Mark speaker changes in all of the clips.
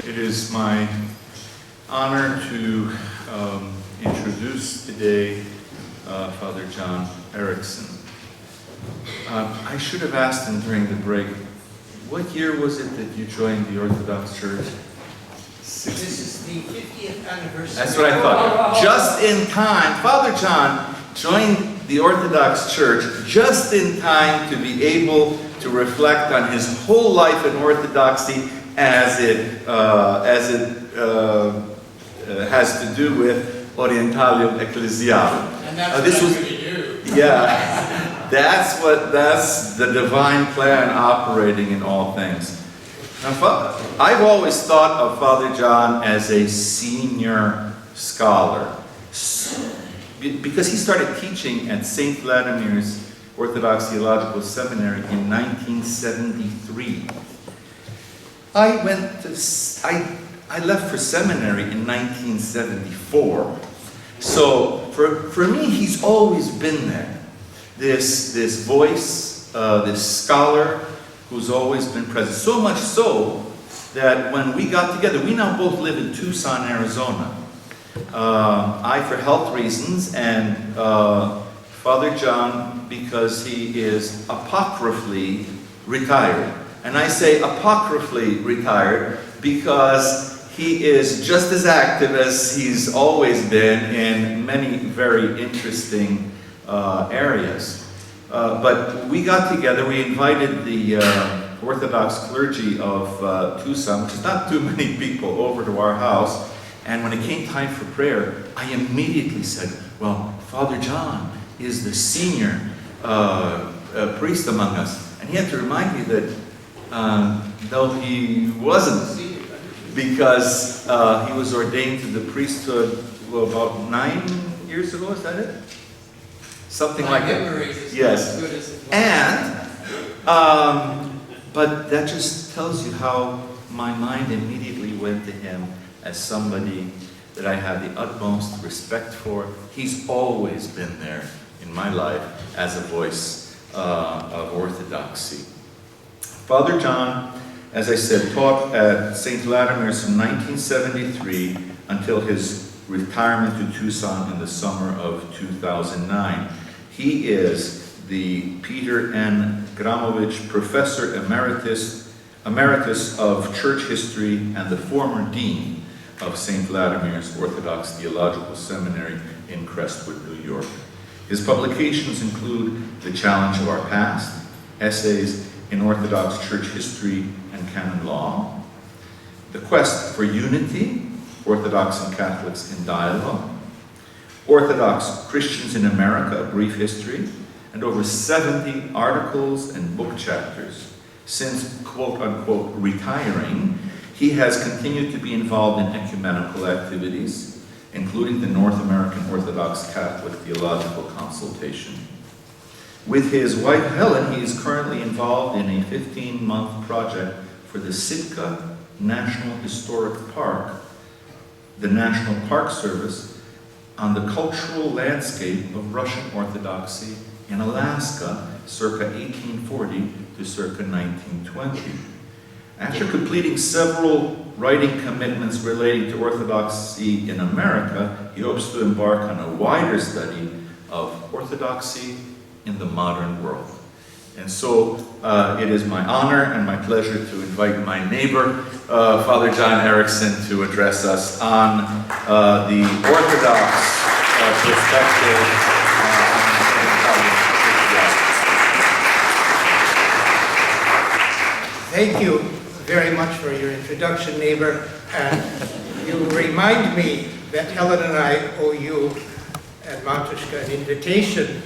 Speaker 1: It is my honor to introduce today Father John Erickson. I should have asked him during the break, what year was it that you joined the Orthodox Church?
Speaker 2: This is the 50th anniversary.
Speaker 1: That's what I thought. Just in time. Father John joined the Orthodox Church just in time to be able to reflect on his whole life in Orthodoxy as it has to do with Orientalium, Ecclesiarum.
Speaker 2: And that's what I'm going to do.
Speaker 1: Yeah, that's the divine plan operating in all things. Now, I've always thought of Father John as a senior scholar, because he started teaching at St. Vladimir's Orthodox Theological Seminary in 1973. I left for seminary in 1974. So for me, he's always been there. This voice, this scholar who's always been present. So much so that when we got together, we now both live in Tucson, Arizona. I for health reasons, and Father John because he is apocryphally retired. And I say apocryphally retired because he is just as active as he's always been in many very interesting areas. But we got together, we invited the Orthodox clergy of Tucson, which is not too many people, over to our house. And when it came time for prayer, I immediately said, well, Father John is the senior priest among us. And he had to remind me that no, he wasn't, because he was ordained to the priesthood about 9 years ago, is that it? Something like that. Yes. And, but that just tells you how my mind immediately went to him as somebody that I have the utmost respect for. He's always been there in my life as a voice of orthodoxy. Father John, as I said, taught at St. Vladimir's from 1973 until his retirement to Tucson in the summer of 2009. He is the Peter N. Gramovich Professor Emeritus of Church History and the former Dean of St. Vladimir's Orthodox Theological Seminary in Crestwood, New York. His publications include The Challenge of Our Past, Essays in Orthodox Church History and Canon Law, The Quest for Unity, Orthodox and Catholics in Dialogue, Orthodox Christians in America, A Brief History, and over 70 articles and book chapters. Since, quote-unquote, retiring, he has continued to be involved in ecumenical activities, including the North American Orthodox Catholic Theological Consultation. With his wife Helen, he is currently involved in a 15-month project for the Sitka National Historic Park, the National Park Service, on the cultural landscape of Russian Orthodoxy in Alaska, circa 1840 to circa 1920. After completing several writing commitments relating to Orthodoxy in America, he hopes to embark on a wider study of Orthodoxy in the modern world. And so it is my honor and my pleasure to invite my neighbor, Father John Erickson, to address us on the Orthodox perspective.
Speaker 2: Thank you very much for your introduction, neighbor. And you remind me that Helen and I owe you and Matushka an invitation.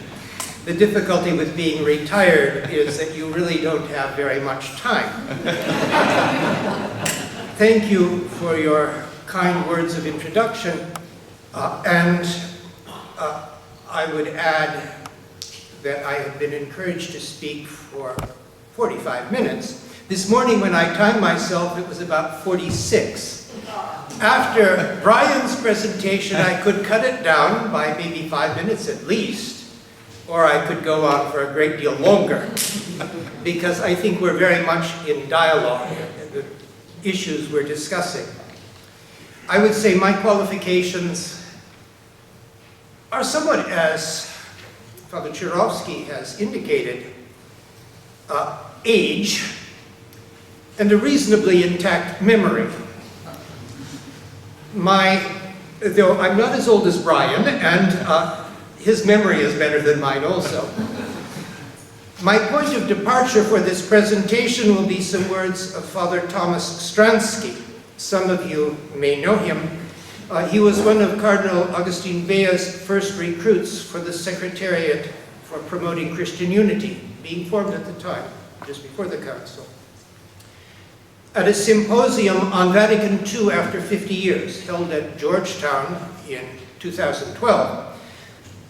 Speaker 2: The difficulty with being retired is that you really don't have very much time. Thank you for your kind words of introduction. And I would add that I have been encouraged to speak for 45 minutes. This morning when I timed myself, it was about 46. After Brian's presentation, I could cut it down by maybe 5 minutes at least, or I could go on for a great deal longer, because I think we're very much in dialogue. issues we're discussing. I would say my qualifications are somewhat, as Father Chirovsky has indicated, age and a reasonably intact memory. Though I'm not as old as Brian, and his memory is better than mine also. My point of departure for this presentation will be some words of Father Thomas Stransky. Some of you may know him. He was one of Cardinal Augustine Bea's first recruits for the Secretariat for Promoting Christian Unity, being formed at the time, just before the Council. At a symposium on Vatican II after 50 years, held at Georgetown in 2012,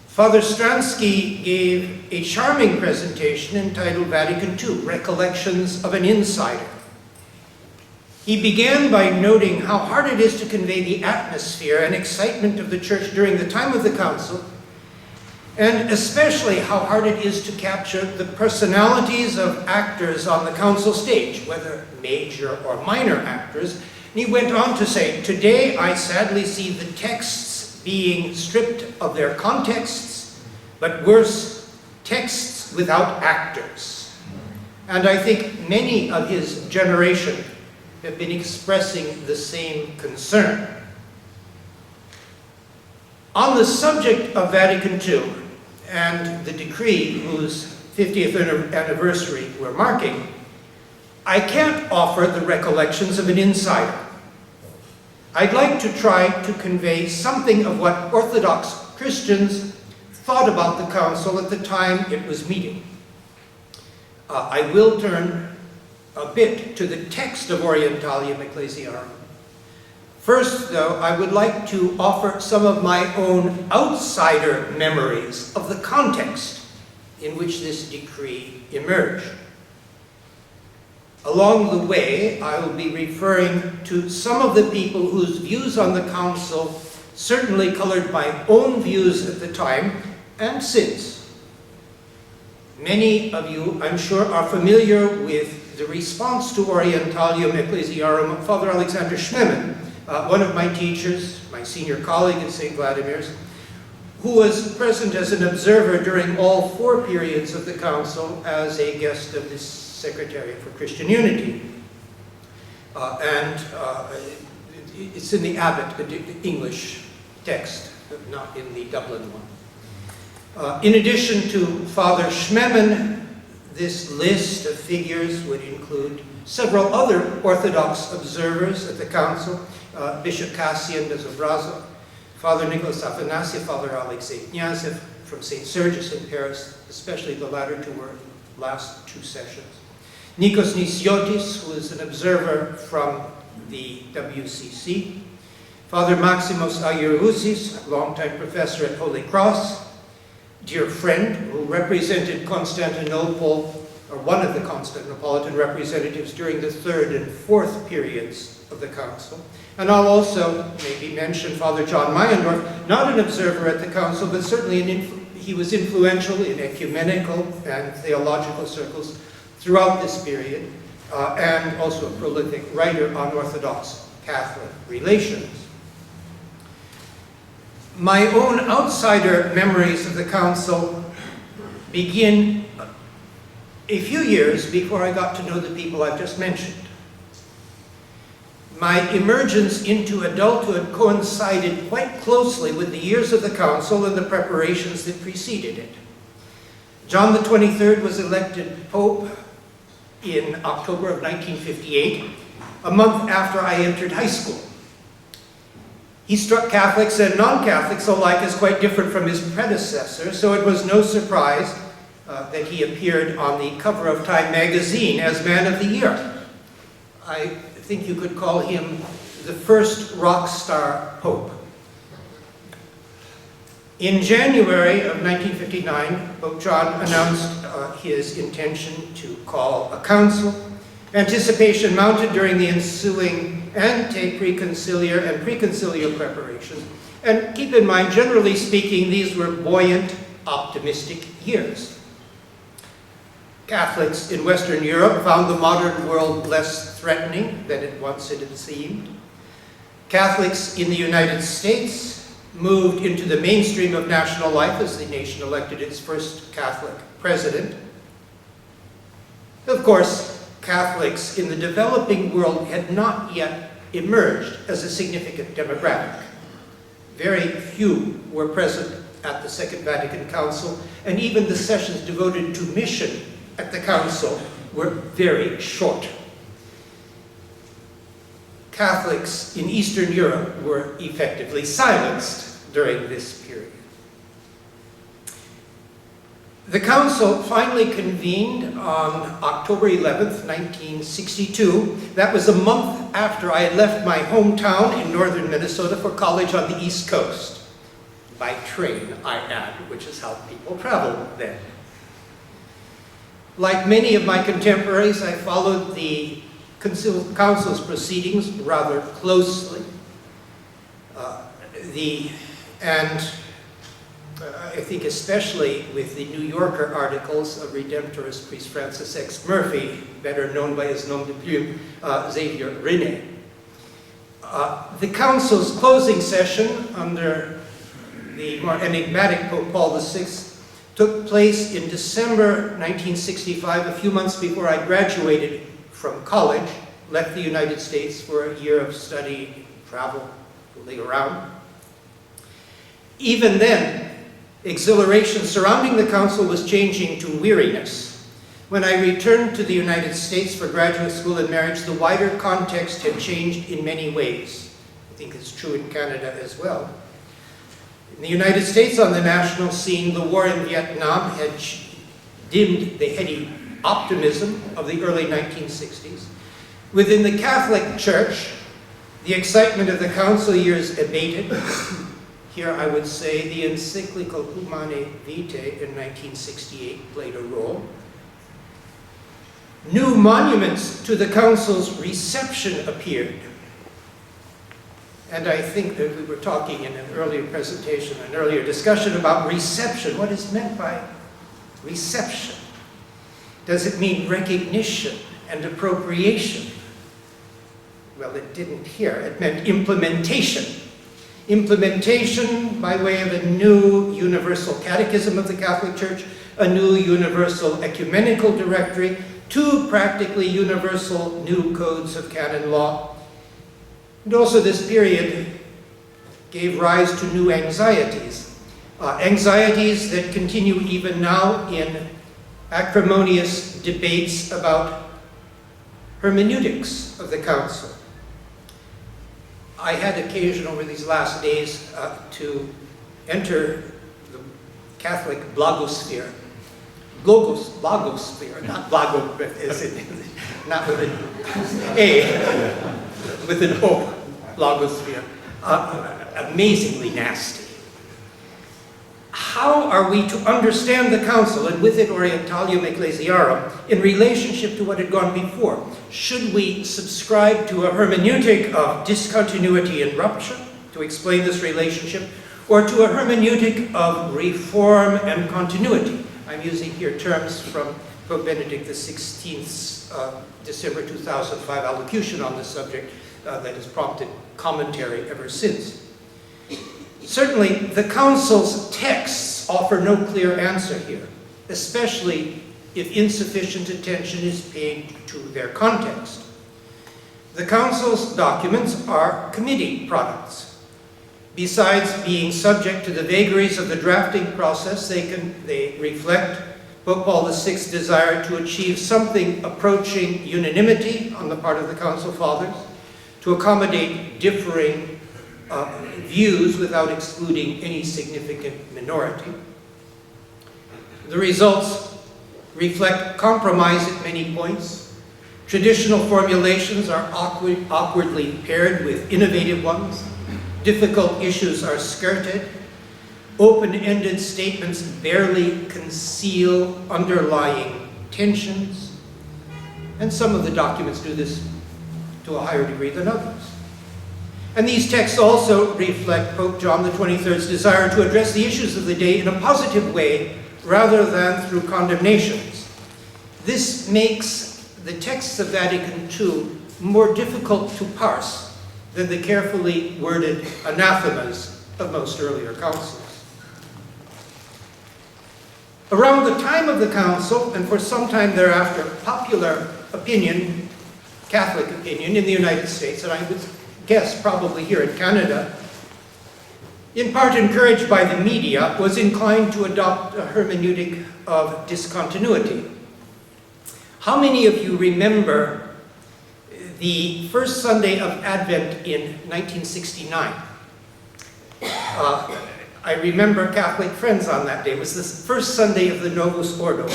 Speaker 2: Father Stransky gave a charming presentation entitled Vatican II, Recollections of an Insider. He began by noting how hard it is to convey the atmosphere and excitement of the Church during the time of the Council, and especially how hard it is to capture the personalities of actors on the Council stage, whether major or minor actors. And he went on to say, "Today I sadly see the texts being stripped of their contexts, but worse, texts without actors." And I think many of his generation have been expressing the same concern. On the subject of Vatican II and the decree whose 50th anniversary we're marking, I can't offer the recollections of an insider. I'd like to try to convey something of what Orthodox Christians thought about the Council at the time it was meeting. I will turn a bit to the text of Orientalium Ecclesiarum. First, though, I would like to offer some of my own outsider memories of the context in which this decree emerged. Along the way, I will be referring to some of the people whose views on the Council certainly colored my own views at the time and since. Many of you, I'm sure, are familiar with the response to Orientalium Ecclesiarum of Father Alexander Schmemann, one of my teachers, my senior colleague at St. Vladimir's, who was present as an observer during all 4 periods of the Council as a guest of the Secretariat for Christian Unity. It's in the Abbot, the English text, but not in the Dublin one. In addition to Father Schmemann, this list of figures would include several other Orthodox observers at the Council, Bishop Cassian de Zobraza, Father Nicholas Afanasiev, Father Alexei Knyazhev from St. Sergius in Paris, especially the latter two were last 2 sessions. Nikos Nisiotis, who is an observer from the WCC. Father Maximos Agirousis, longtime professor at Holy Cross, dear friend who represented Constantinople, or one of the Constantinopolitan representatives during the 3rd and 4th periods of the Council. And I'll also maybe mention Father John Meyendorff, not an observer at the Council, but certainly he was influential in ecumenical and theological circles throughout this period, and also a prolific writer on Orthodox Catholic relations. My own outsider memories of the Council begin a few years before I got to know the people I've just mentioned. My emergence into adulthood coincided quite closely with the years of the Council and the preparations that preceded it. John the 23rd was elected Pope in October of 1958, a month after I entered high school. He struck Catholics and non-Catholics alike as quite different from his predecessor, so it was no surprise that he appeared on the cover of Time magazine as Man of the Year. I think you could call him the first rock star Pope. In January of 1959, Pope John announced his intention to call a council. Anticipation mounted during the ensuing ante-preconciliar and preconciliar preparations. And keep in mind, generally speaking, these were buoyant, optimistic years. Catholics in Western Europe found the modern world less threatening than it once had seemed. Catholics in the United States moved into the mainstream of national life as the nation elected its first Catholic president. Of course, Catholics in the developing world had not yet emerged as a significant demographic. Very few were present at the Second Vatican Council, and even the sessions devoted to mission at the Council were very short. Catholics in Eastern Europe were effectively silenced during this period. The Council finally convened on October 11th, 1962. That was a month after I had left my hometown in northern Minnesota for college on the East Coast. By train, I add, which is how people traveled then. Like many of my contemporaries, I followed the Council's proceedings rather closely. I think especially with the New Yorker articles of Redemptorist priest Francis X. Murphy, better known by his nom de plume, Xavier René. The Council's closing session under the more enigmatic Pope Paul VI took place in December 1965, a few months before I graduated from college, left the United States for a year of study, travel, fooling around. Even then, exhilaration surrounding the Council was changing to weariness. When I returned to the United States for graduate school and marriage, the wider context had changed in many ways. I think it's true in Canada as well. In the United States, on the national scene, the war in Vietnam had dimmed the heady optimism of the early 1960s. Within the Catholic Church, the excitement of the Council years abated. Here I would say the encyclical Humanae Vitae in 1968 played a role. New monuments to the Council's reception appeared. And I think that we were talking in an earlier presentation, an earlier discussion about reception. What is meant by reception? Does it mean recognition and appropriation? Well, it didn't here. It meant implementation. Implementation by way of a new universal catechism of the Catholic Church, a new universal ecumenical directory, two practically universal new codes of canon law. And also this period gave rise to new anxieties. Anxieties that continue even now in acrimonious debates about hermeneutics of the Council. I had occasion over these last days to enter the Catholic blogosphere. Blogosphere, not blago, not with an A, with an O, blogosphere. Amazingly nasty. How are we to understand the Council, and with it Orientalium Ecclesiarum, in relationship to what had gone before? Should we subscribe to a hermeneutic of discontinuity and rupture to explain this relationship, or to a hermeneutic of reform and continuity? I'm using here terms from Pope Benedict XVI's December 2005 allocution on this subject that has prompted commentary ever since. Certainly, the Council's texts offer no clear answer here, especially if insufficient attention is paid to their context. The Council's documents are committee products. Besides being subject to the vagaries of the drafting process, they reflect Pope Paul VI's desire to achieve something approaching unanimity on the part of the Council Fathers, to accommodate differing views without excluding any significant minority. The results reflect compromise at many points. Traditional formulations are awkwardly paired with innovative ones. Difficult issues are skirted. Open-ended statements barely conceal underlying tensions. And some of the documents do this to a higher degree than others. And these texts also reflect Pope John XXIII's desire to address the issues of the day in a positive way rather than through condemnations. This makes the texts of Vatican II more difficult to parse than the carefully worded anathemas of most earlier councils. Around the time of the council, and for some time thereafter, popular opinion, Catholic opinion in the United States, and I would guess probably here in Canada, in part encouraged by the media, was inclined to adopt a hermeneutic of discontinuity. How many of you remember the first Sunday of Advent in 1969? I remember Catholic friends on that day. It was the first Sunday of the Novus Ordo.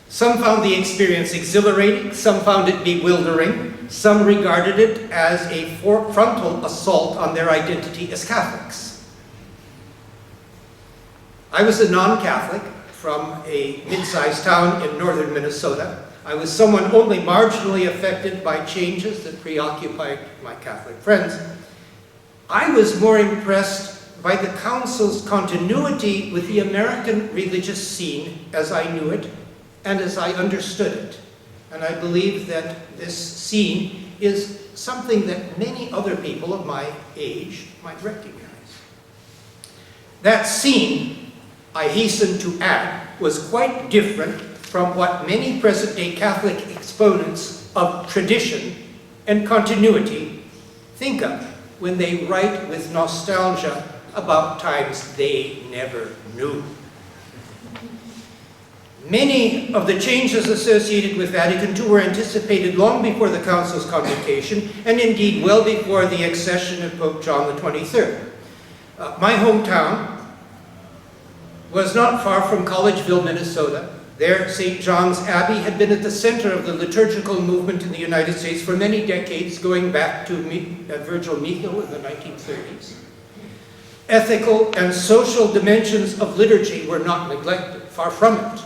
Speaker 2: Some found the experience exhilarating, some found it bewildering, some regarded it as a frontal assault on their identity as Catholics. I was a non-Catholic from a mid-sized town in northern Minnesota. I was someone only marginally affected by changes that preoccupied my Catholic friends. I was more impressed by the Council's continuity with the American religious scene as I knew it and as I understood it. And I believe that this scene is something that many other people of my age might recognize. That scene, I hasten to add, was quite different from what many present-day Catholic exponents of tradition and continuity think of when they write with nostalgia about times they never knew. Many of the changes associated with Vatican II were anticipated long before the Council's convocation, and indeed well before the accession of Pope John XXIII. My hometown was not far from Collegeville, Minnesota. There, St. John's Abbey had been at the center of the liturgical movement in the United States for many decades, going back to Virgil Michel in the 1930s. Ethical and social dimensions of liturgy were not neglected, far from it.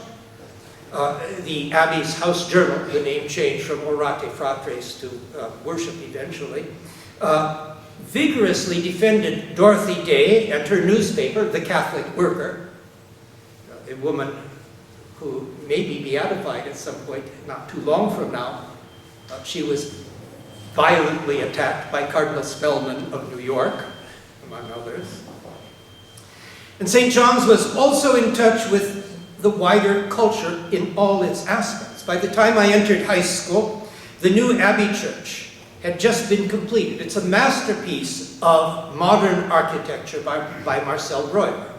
Speaker 2: The Abbey's house journal, the name changed from Orate Fratres to Worship eventually, vigorously defended Dorothy Day and her newspaper, The Catholic Worker, a woman who may be beatified at some point, not too long from now. She was violently attacked by Cardinal Spellman of New York, among others. And St. John's was also in touch with the wider culture in all its aspects. By the time I entered high school, the new Abbey Church had just been completed. It's a masterpiece of modern architecture by Marcel Breuer.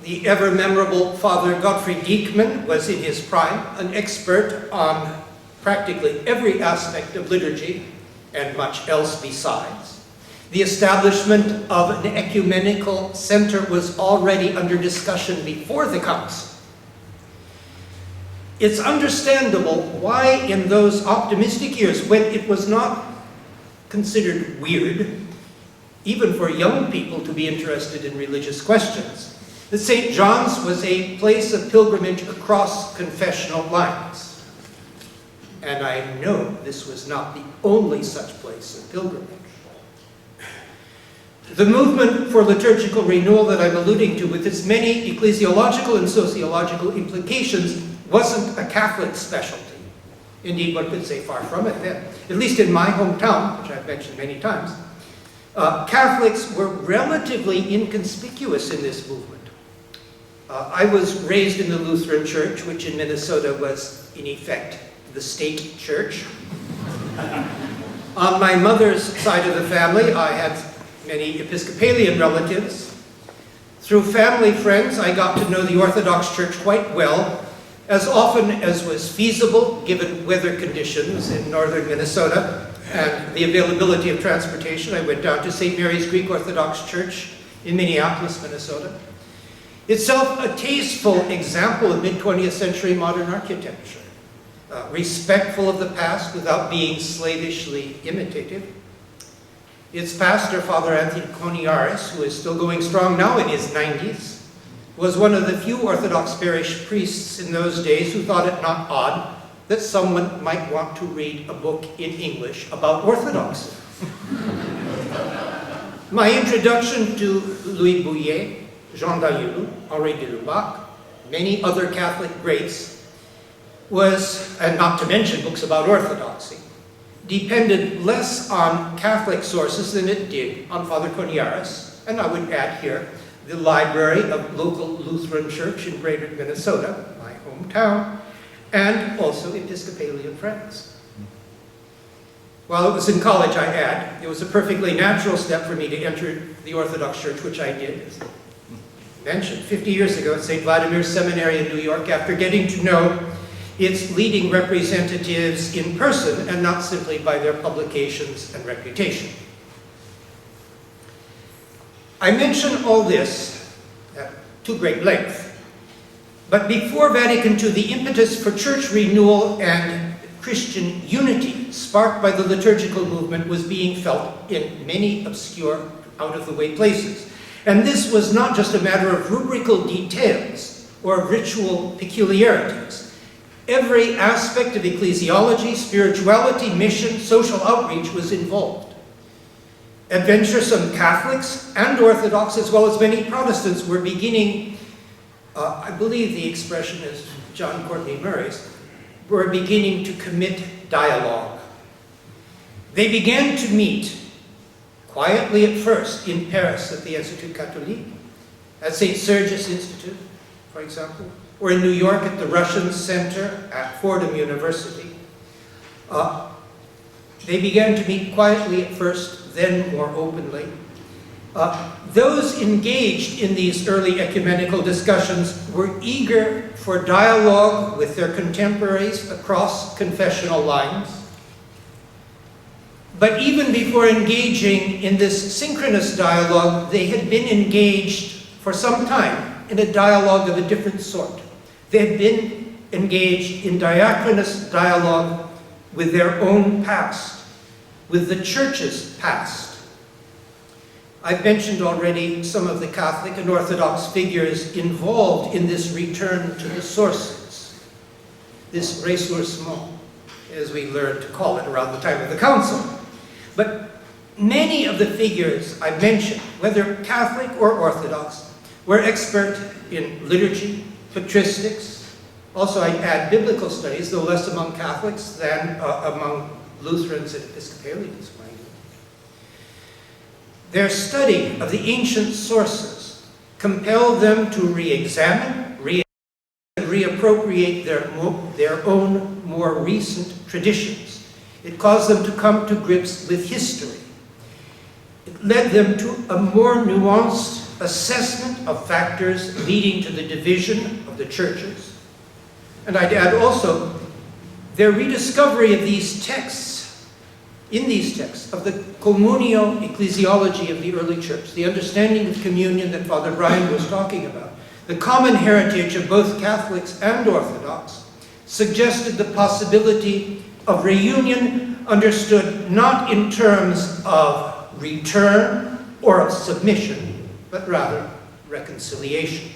Speaker 2: The ever-memorable Father Gottfried Diekmann was in his prime, an expert on practically every aspect of liturgy and much else besides. The establishment of an ecumenical center was already under discussion before the Council. It's understandable why in those optimistic years, when it was not considered weird, even for young people to be interested in religious questions, that St. John's was a place of pilgrimage across confessional lines. And I know this was not the only such place of pilgrimage. The movement for liturgical renewal that I'm alluding to, with its many ecclesiological and sociological implications, wasn't a Catholic specialty. Indeed, one could say far from it then. At least in my hometown, which I've mentioned many times, Catholics were relatively inconspicuous in this movement. I was raised in the Lutheran Church, which in Minnesota was, in effect, the state church. On my mother's side of the family, I had many Episcopalian relatives. Through family friends, I got to know the Orthodox Church quite well, as often as was feasible, given weather conditions in northern Minnesota and the availability of transportation. I went down to St. Mary's Greek Orthodox Church in Minneapolis, Minnesota. Itself a tasteful example of mid-20th century modern architecture, respectful of the past without being slavishly imitative. Its pastor, Father Anthony Coniaris, who is still going strong now in his 90s, was one of the few Orthodox parish priests in those days who thought it not odd that someone might want to read a book in English about Orthodoxy. My introduction to Louis Bouillet, Jean Dayou, Henri de Lubac, many other Catholic greats, was, and not to mention books about orthodoxy, depended less on Catholic sources than it did on Father Corniaris, and I would add here the library of local Lutheran church in Greater Minnesota, my hometown, and also Episcopalian friends. While it was in college, I add, it was a perfectly natural step for me to enter the Orthodox Church, which I did, as mentioned, 50 years ago at St. Vladimir's Seminary in New York, after getting to know its leading representatives in person and not simply by their publications and reputation. I mention all this at too great length, but before Vatican II, the impetus for church renewal and Christian unity sparked by the liturgical movement was being felt in many obscure, out-of-the-way places. And this was not just a matter of rubrical details or ritual peculiarities. Every aspect of ecclesiology, spirituality, mission, social outreach was involved. Adventuresome Catholics and Orthodox, as well as many Protestants, were beginning, I believe the expression is John Courtney Murray's, were beginning to commit dialogue. They began to meet, quietly at first, in Paris at the Institut Catholique, at St. Sergius Institute, for example, or in New York at the Russian Center at Fordham University. They began to meet quietly at first, then more openly. Those engaged in these early ecumenical discussions were eager for dialogue with their contemporaries across confessional lines. But even before engaging in this synchronous dialogue, they had been engaged for some time in a dialogue of a different sort. They had been engaged in diachronous dialogue with their own past, with the Church's past. I've mentioned already some of the Catholic and Orthodox figures involved in this return to the sources, this ressourcement, as we learned to call it around the time of the Council. But many of the figures I mentioned, whether Catholic or Orthodox, were expert in liturgy, patristics. Also, I'd add biblical studies, though less among Catholics than among Lutherans and Episcopalians. Their study of the ancient sources compelled them to re-examine, and reappropriate their own more recent traditions. It caused them to come to grips with history. It led them to a more nuanced assessment of factors leading to the division of the churches. And I'd add also their rediscovery of these texts, in these texts, of the communio ecclesiology of the early church, the understanding of communion that Father Brian was talking about, the common heritage of both Catholics and Orthodox, suggested the possibility of reunion understood not in terms of return or of submission, but rather reconciliation.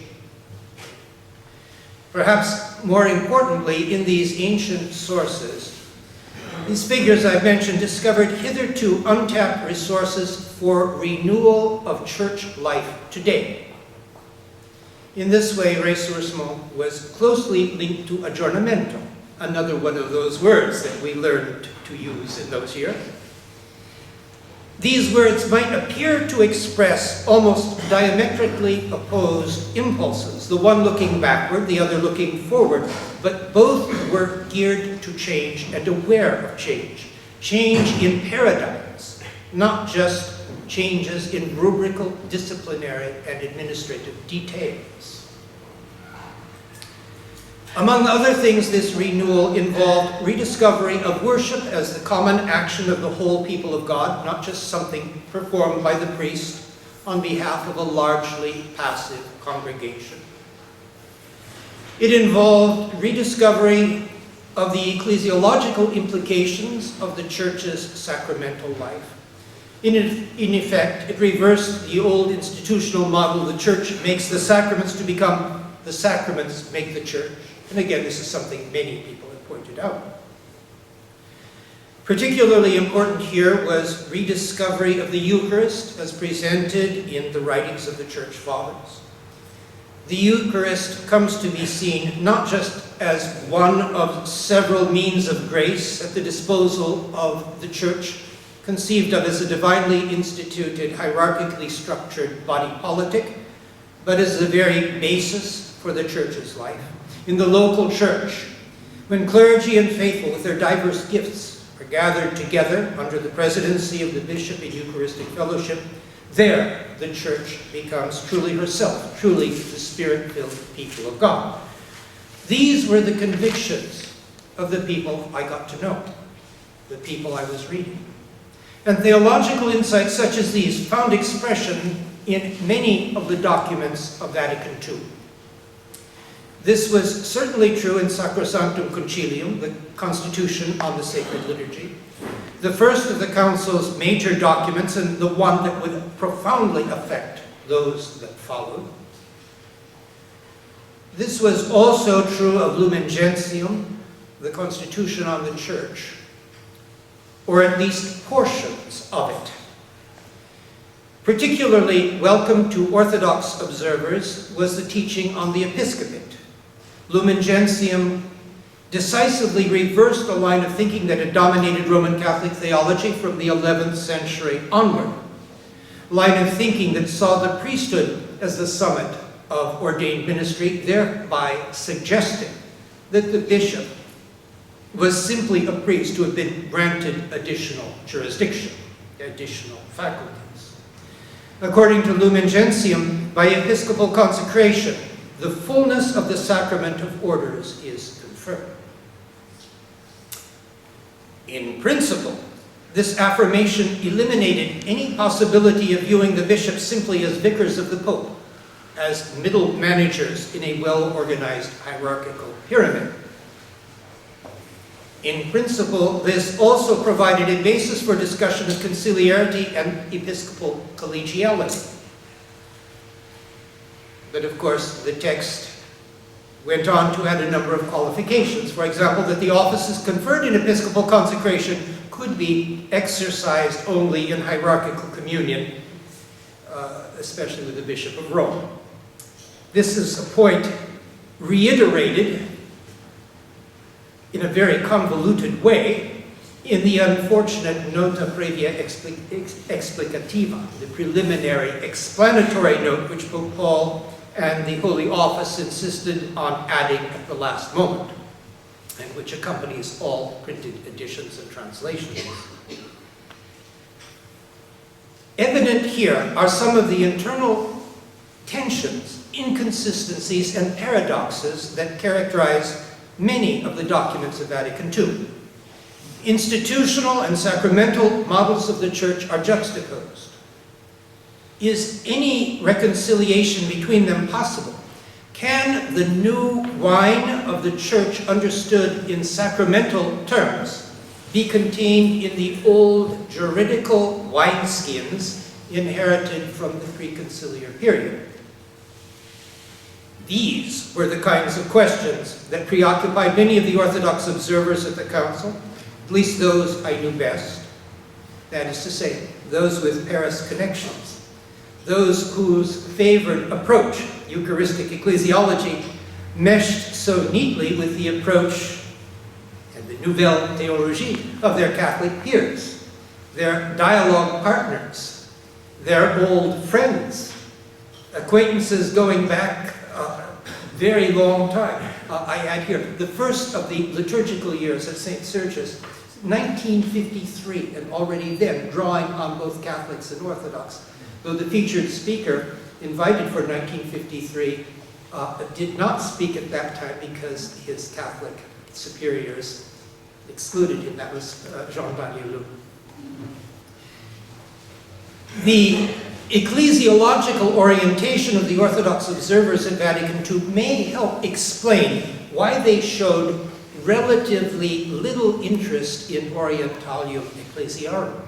Speaker 2: Perhaps more importantly, in these ancient sources, these figures I've mentioned discovered hitherto untapped resources for renewal of church life today. In this way, ressourcement was closely linked to aggiornamento, another one of those words that we learned to use in those years. These words might appear to express almost diametrically opposed impulses, the one looking backward, the other looking forward, but both were geared to change and aware of change. Change in paradigms, not just changes in rubrical, disciplinary, and administrative details. Among other things, this renewal involved rediscovery of worship as the common action of the whole people of God, not just something performed by the priest on behalf of a largely passive congregation. It involved rediscovery of the ecclesiological implications of the Church's sacramental life. In effect, it reversed the old institutional model: the Church makes the sacraments to become the sacraments make the Church. And again, this is something many people have pointed out. Particularly important here was rediscovery of the Eucharist as presented in the writings of the Church Fathers. the Eucharist comes to be seen not just as one of several means of grace at the disposal of the Church, conceived of as a divinely instituted, hierarchically structured body politic, but as the very basis for the Church's life. In the local church, when clergy and faithful with their diverse gifts are gathered together under the presidency of the bishop in Eucharistic fellowship, there the Church becomes truly herself, truly the Spirit-filled people of God. These were the convictions of the people I got to know, the people I was reading. And theological insights such as these found expression in many of the documents of Vatican II. This was certainly true in Sacrosanctum Concilium, the Constitution on the Sacred Liturgy, the first of the Council's major documents and the one that would profoundly affect those that followed. This was also true of Lumen Gentium, the Constitution on the Church, or at least portions of it. Particularly welcome to Orthodox observers was the teaching on the episcopate. Lumen Gentium decisively reversed a line of thinking that had dominated Roman Catholic theology from the 11th century onward. A line of thinking that saw the priesthood as the summit of ordained ministry, thereby suggesting that the bishop was simply a priest who had been granted additional jurisdiction, additional faculties. According to Lumen Gentium, by episcopal consecration, the fullness of the sacrament of orders is confirmed. In principle, this affirmation eliminated any possibility of viewing the bishops simply as vicars of the Pope, as middle managers in a well-organized hierarchical pyramid. In principle, this also provided a basis for discussion of conciliarity and episcopal collegiality. But of course, the text went on to add a number of qualifications. For example, that the offices conferred in episcopal consecration could be exercised only in hierarchical communion, especially with the Bishop of Rome. This is a point reiterated in a very convoluted way in the unfortunate Nota Previa Explicativa, the preliminary explanatory note which Pope Paul and the Holy Office insisted on adding at the last moment, and which accompanies all printed editions and translations. Evident here are some of the internal tensions, inconsistencies, and paradoxes that characterize many of the documents of Vatican II. Institutional and sacramental models of the Church are juxtaposed. Is any reconciliation between them possible? Can the new wine of the Church, understood in sacramental terms, be contained in the old juridical wineskins inherited from the pre-conciliar period? These were the kinds of questions that preoccupied many of the Orthodox observers at the Council, at least those I knew best. That is to say, those with Paris connections, those whose favored approach, Eucharistic ecclesiology, meshed so neatly with the approach and the nouvelle théologie of their Catholic peers, their dialogue partners, their old friends, acquaintances going back very long time. I add here, the first of the liturgical years at St. Sergius, 1953, and already then drawing on both Catholics and Orthodox. Though the featured speaker invited for 1953 did not speak at that time because his Catholic superiors excluded him. That was Jean Danielou. The ecclesiological orientation of the Orthodox observers at Vatican II may help explain why they showed relatively little interest in Orientalium Ecclesiarum.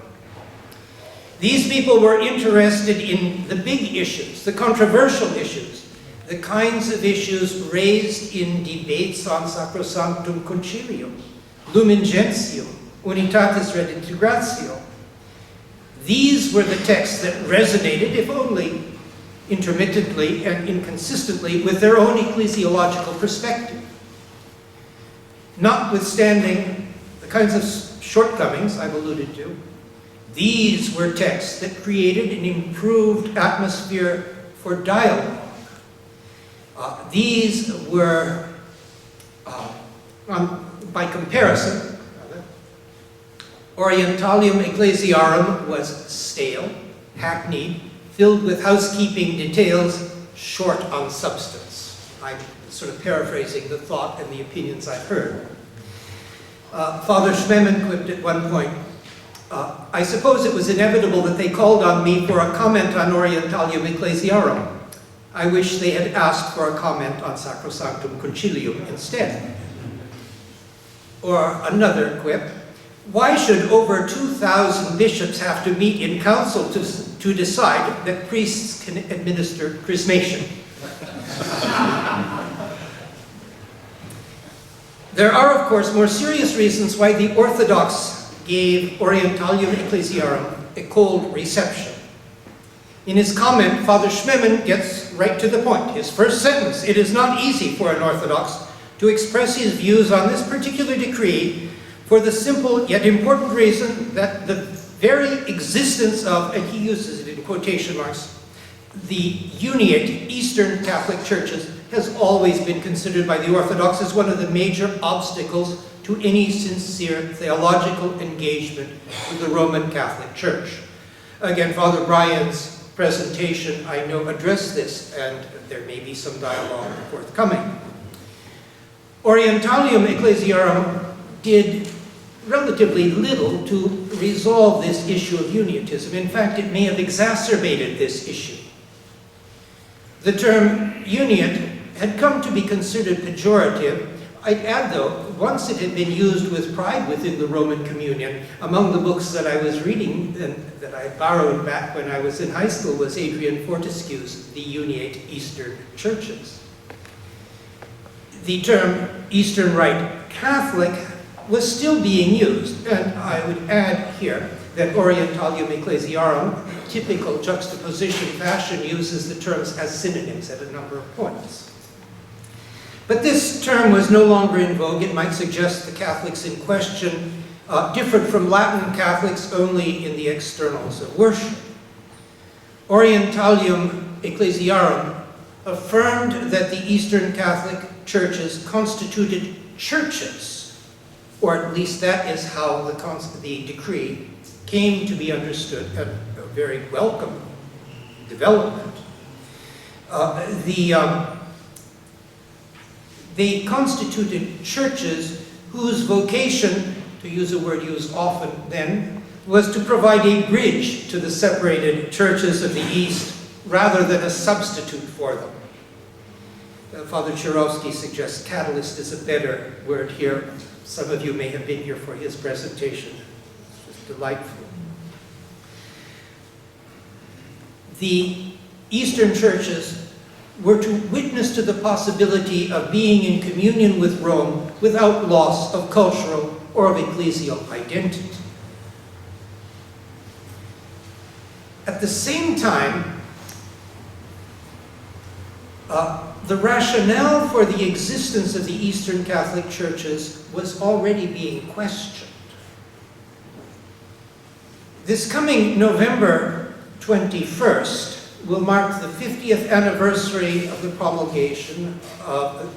Speaker 2: These people were interested in the big issues, the controversial issues, the kinds of issues raised in debates on Sacrosanctum Concilium, Lumen Gentium, Unitatis Redintegratio. These were the texts that resonated, if only intermittently and inconsistently with their own ecclesiological perspective. Notwithstanding the kinds of shortcomings I've alluded to, these were texts that created an improved atmosphere for dialogue. These were, by comparison, Orientalium Ecclesiarum was stale, hackneyed, filled with housekeeping details, short on substance. I'm sort of paraphrasing the thought and the opinions I've heard. Father Schmemann quipped at one point, I suppose it was inevitable that they called on me for a comment on Orientalium Ecclesiarum. I wish they had asked for a comment on Sacrosanctum Concilium instead. Or another quip, why should over 2,000 bishops have to meet in council to decide that priests can administer chrismation? There are, of course, more serious reasons why the Orthodox gave Orientalium Ecclesiarum a cold reception. In his comment, Father Schmemann gets right to the point. His first sentence, it is not easy for an Orthodox to express his views on this particular decree for the simple yet important reason that the very existence of, and he uses it in quotation marks, the Uniate Eastern Catholic Churches has always been considered by the Orthodox as one of the major obstacles to any sincere theological engagement with the Roman Catholic Church. Again, Father Brian's presentation, I know, addressed this, and there may be some dialogue forthcoming. Orientalium Ecclesiarum did relatively little to resolve this issue of Uniatism. In fact, it may have exacerbated this issue. The term uniate had come to be considered pejorative. I'd add, though, once it had been used with pride within the Roman Communion. Among the books that I was reading and that I borrowed back when I was in high school was Adrian Fortescue's The Uniate Eastern Churches. The term Eastern Rite Catholic was still being used, and I would add here that Orientalium Ecclesiarum, typical juxtaposition fashion, uses the terms as synonyms at a number of points. But this term was no longer in vogue. It might suggest the Catholics in question differed from Latin Catholics only in the externals of worship. Orientalium Ecclesiarum affirmed that the Eastern Catholic churches constituted churches, or at least that is how the decree came to be understood, a very welcome development. They constituted churches whose vocation, to use a word used often then, was to provide a bridge to the separated churches of the East rather than a substitute for them. Father Chirovsky suggests catalyst is a better word here. Some of you may have been here for his presentation. It's just delightful. The Eastern churches were to witness to the possibility of being in communion with Rome without loss of cultural or of ecclesial identity. At the same time, the rationale for the existence of the Eastern Catholic churches was already being questioned. This coming November 21st will mark the 50th anniversary of the promulgation of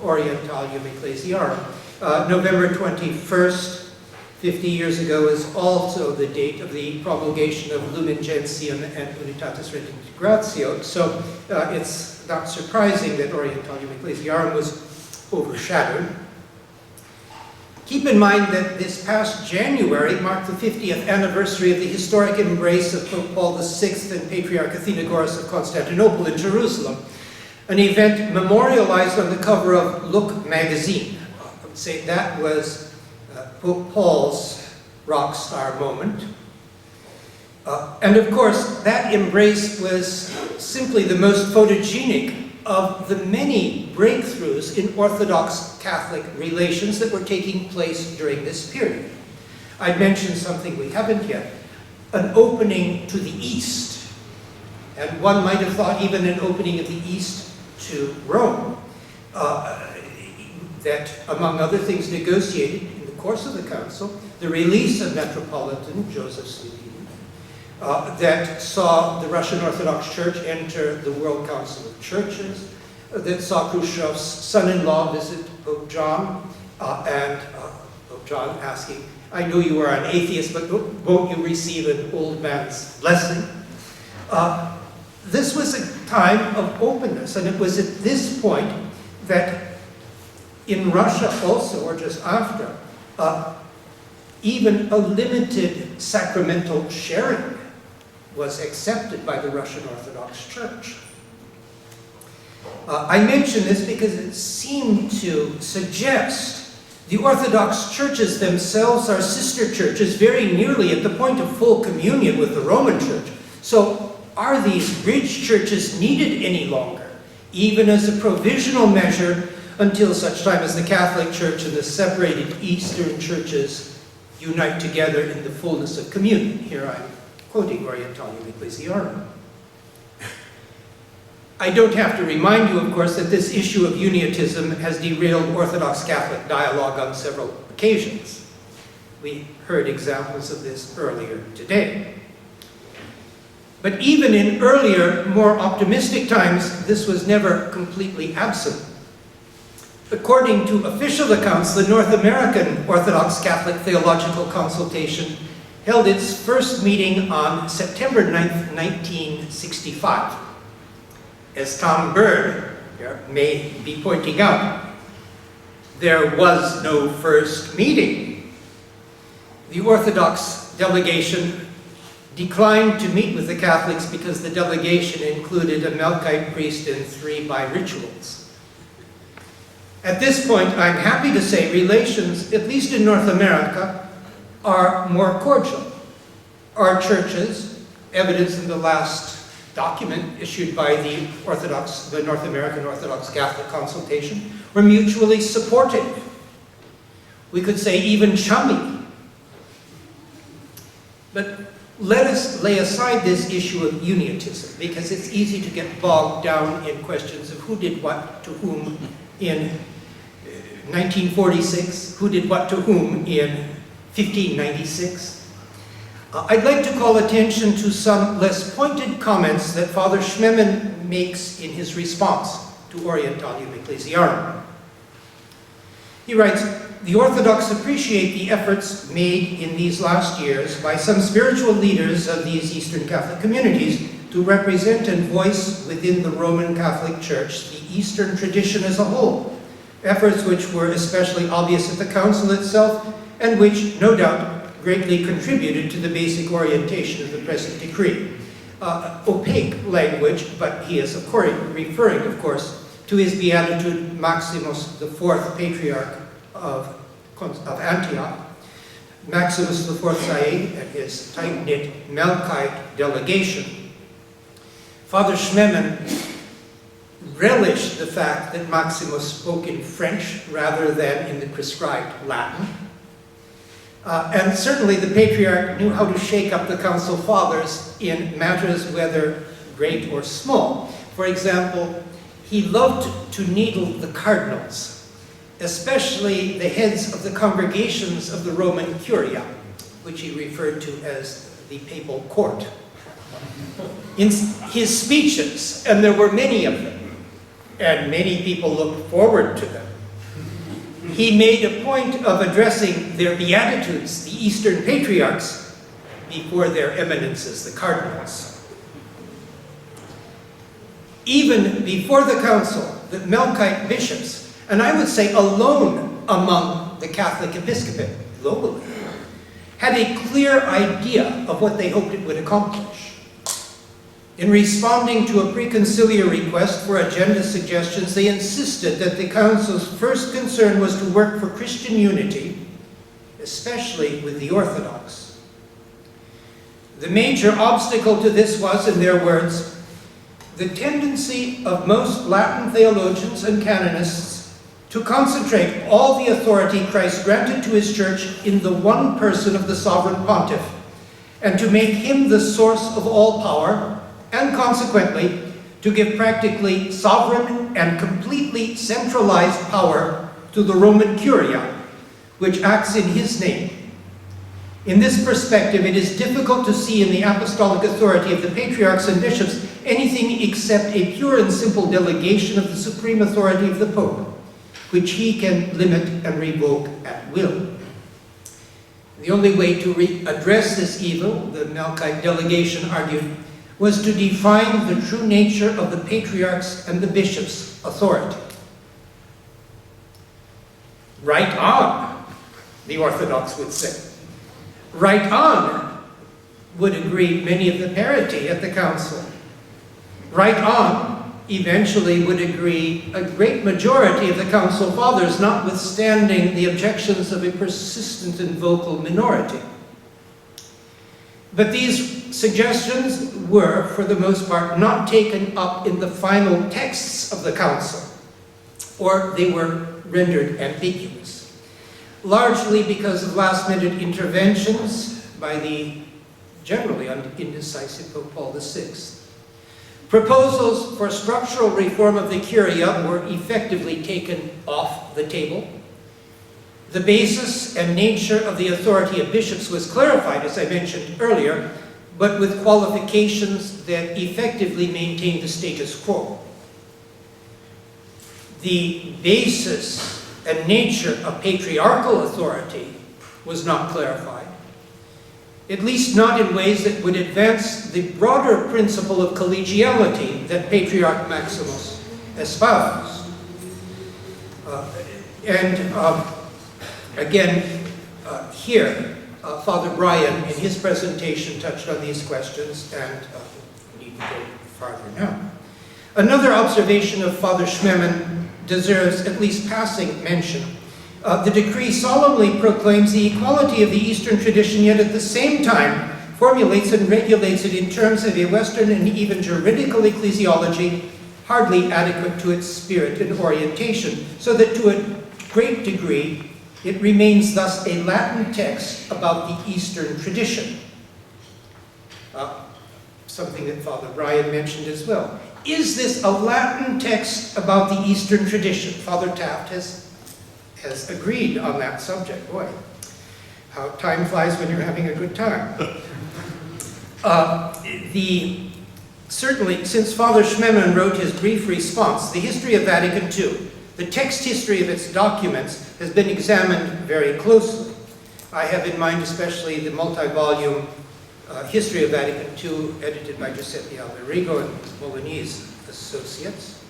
Speaker 2: Orientalium Ecclesiarum. November 21st, 50 years ago, is also the date of the promulgation of Lumen Gentium and Unitatis Redemptio. So it's not surprising that Orientalium Ecclesiarum was overshadowed. Keep in mind that this past January marked the 50th anniversary of the historic embrace of Pope Paul VI and Patriarch Athenagoras of Constantinople in Jerusalem, an event memorialized on the cover of Look magazine. I would say that was Pope Paul's rock star moment. And of course, that embrace was simply the most photogenic of the many breakthroughs in Orthodox Catholic relations that were taking place during this period. I'd mentioned something we haven't yet, an opening to the East. and one might have thought even an opening of the East to Rome, that, among other things, negotiated in the course of the council the release of Metropolitan Joseph Slepin, that saw the Russian Orthodox Church enter the World Council of Churches, that saw Khrushchev's son-in-law visit Pope John, and Pope John asking, "I know you are an atheist, but won't you receive an old man's blessing?" This was a time of openness, and it was at this point that in Russia also, or just after, even a limited sacramental sharing was accepted by the Russian Orthodox Church. I mention this because it seemed to suggest the Orthodox churches themselves are sister churches very nearly at the point of full communion with the Roman Church. So are these bridge churches needed any longer, even as a provisional measure until such time as the Catholic Church and the separated Eastern churches unite together in the fullness of communion? Here I'm quoting Orientalium Ecclesiarum. I don't have to remind you, of course, that this issue of Uniatism has derailed Orthodox Catholic dialogue on several occasions. We heard examples of this earlier today. But even in earlier, more optimistic times, this was never completely absent. According to official accounts, the North American Orthodox Catholic Theological Consultation held its first meeting on September 9th, 1965. As Tom Bird may be pointing out, there was no first meeting. The Orthodox delegation declined to meet with the Catholics because the delegation included a Melkite priest and 3 bi-rituals. At this point, I'm happy to say relations, at least in North America, are more cordial. Our churches, evidenced in the last document issued by the North American Orthodox Catholic Consultation, were mutually supportive. We could say even chummy. But let us lay aside this issue of Uniatism, because it's easy to get bogged down in questions of who did what to whom in 1946, who did what to whom in 1596. I'd like to call attention to some less pointed comments that Father Schmemann makes in his response to Orientalium Ecclesiarum. He writes, "The Orthodox appreciate the efforts made in these last years by some spiritual leaders of these Eastern Catholic communities to represent and voice within the Roman Catholic Church the Eastern tradition as a whole, efforts which were especially obvious at the Council itself and which, no doubt, greatly contributed to the basic orientation of the present decree." Opaque language, but he is referring, of course, to his Beatitude Maximus IV, Patriarch of Antioch, Maximus IV Said, and his tight-knit Melkite delegation. Father Schmemann relished the fact that Maximus spoke in French rather than in the prescribed Latin. And certainly the Patriarch knew how to shake up the Council Fathers in matters whether great or small. For example, he loved to needle the cardinals, especially the heads of the congregations of the Roman Curia, which he referred to as the papal court. In his speeches, and there were many of them, and many people looked forward to them, he made a point of addressing their beatitudes, the Eastern Patriarchs, before their eminences, the cardinals. Even before the Council, the Melkite bishops, and I would say alone among the Catholic episcopate globally, had a clear idea of what they hoped it would accomplish. In responding to a preconciliar request for agenda suggestions, they insisted that the Council's first concern was to work for Christian unity, especially with the Orthodox. The major obstacle to this was, in their words, the tendency of most Latin theologians and canonists to concentrate all the authority Christ granted to his Church in the one person of the Sovereign Pontiff, and to make him the source of all power, and consequently, to give practically sovereign and completely centralized power to the Roman Curia, which acts in his name. In this perspective, it is difficult to see in the apostolic authority of the patriarchs and bishops anything except a pure and simple delegation of the supreme authority of the Pope, which he can limit and revoke at will. The only way to address this evil, the Melkite delegation argued, was to define the true nature of the patriarchs and the bishops' authority. Right on, the Orthodox would say. Right on would agree many of the parity at the council. Right on eventually would agree a great majority of the council fathers, notwithstanding the objections of a persistent and vocal minority. But these suggestions were, for the most part, not taken up in the final texts of the council, or they were rendered ambiguous, largely because of last-minute interventions by the generally indecisive Pope Paul VI. Proposals for structural reform of the Curia were effectively taken off the table. The basis and nature of the authority of bishops was clarified, as I mentioned earlier, but with qualifications that effectively maintained the status quo. The basis and nature of patriarchal authority was not clarified, at least not in ways that would advance the broader principle of collegiality that Patriarch Maximus espoused. Again, here, Father Brian, in his presentation, touched on these questions, and we need to go farther now. Another observation of Father Schmemann deserves at least passing mention. The decree solemnly proclaims the equality of the Eastern tradition, yet at the same time formulates and regulates it in terms of a Western and even juridical ecclesiology hardly adequate to its spirit and orientation, so that to a great degree it remains thus a Latin text about the Eastern tradition. Something that Father Brian mentioned as well. Is this a Latin text about the Eastern tradition? Father Taft has agreed on that subject. Boy, how time flies when you're having a good time. Certainly, since Father Schmemann wrote his brief response, the history of Vatican II, the text history of its documents, has been examined very closely. I have in mind especially the multi-volume History of Vatican II, edited by Giuseppe Alberigo and Bolognese Associates.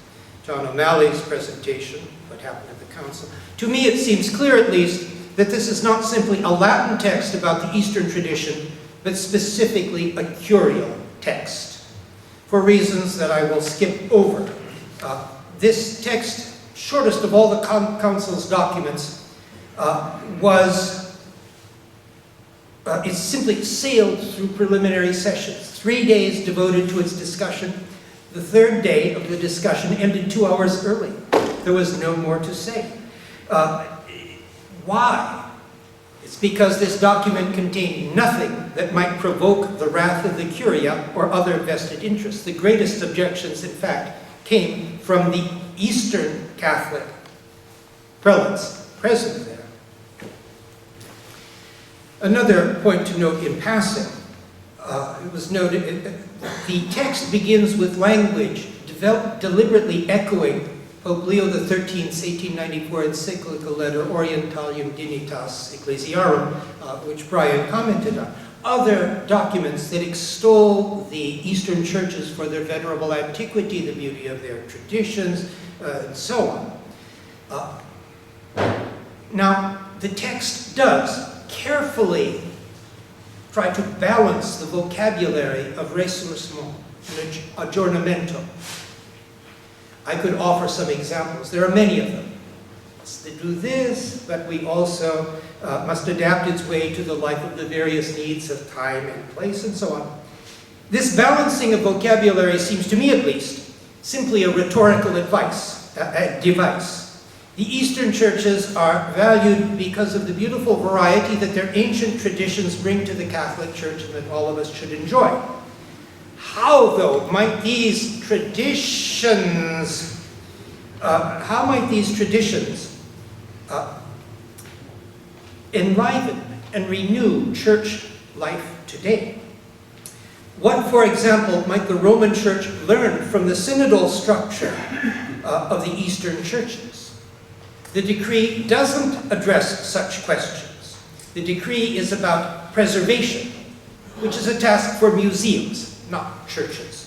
Speaker 2: John O'Malley's presentation, What Happened at the Council. To me, it seems clear, at least, that this is not simply a Latin text about the Eastern tradition, but specifically a curial text, for reasons that I will skip over. This text, shortest of all the Council's documents, it simply sailed through preliminary sessions. 3 days devoted to its discussion. The third day of the discussion ended 2 hours early. There was no more to say. Why? It's because this document contained nothing that might provoke the wrath of the Curia or other vested interests. The greatest objections, in fact, came from the Eastern Catholic prelates present there. Another point to note in passing, it was noted, the text begins with language deliberately echoing Pope Leo XIII's 1894 encyclical letter, Orientalium Dignitas Ecclesiarum, which Brian commented on. Other documents that extol the Eastern churches for their venerable antiquity, the beauty of their traditions, and so on. Now, the text does carefully try to balance the vocabulary of ressourcement and aggiornamento. I could offer some examples. There are many of them. Must do this, but we also must adapt its way to the life of the various needs of time and place, and so on. This balancing of vocabulary seems, to me at least, simply a rhetorical device. The Eastern churches are valued because of the beautiful variety that their ancient traditions bring to the Catholic Church and that all of us should enjoy. How, though, might these traditions, enliven and renew church life today? What, for example, might the Roman Church learn from the synodal structure of the Eastern churches? The decree doesn't address such questions. The decree is about preservation, which is a task for museums, not churches.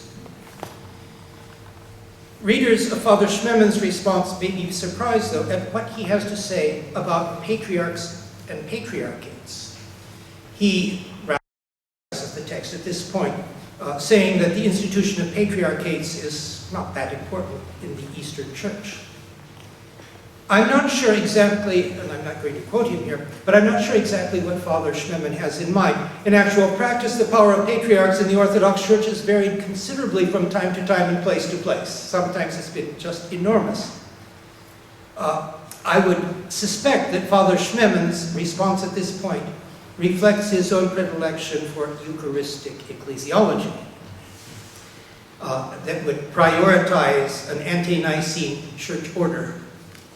Speaker 2: Readers of Father Schmemann's response may be surprised, though, at what he has to say about patriarchs and patriarchates. He rationalizes the text at this point, saying that the institution of patriarchates is not that important in the Eastern Church. I'm not sure exactly, and I'm not going to quote him here, but I'm not sure exactly what Father Schmemann has in mind. In actual practice, the power of patriarchs in the Orthodox Church has varied considerably from time to time and place to place. Sometimes it's been just enormous. I would suspect that Father Schmemann's response at this point reflects his own predilection for Eucharistic ecclesiology that would prioritize an ante-Nicene church order,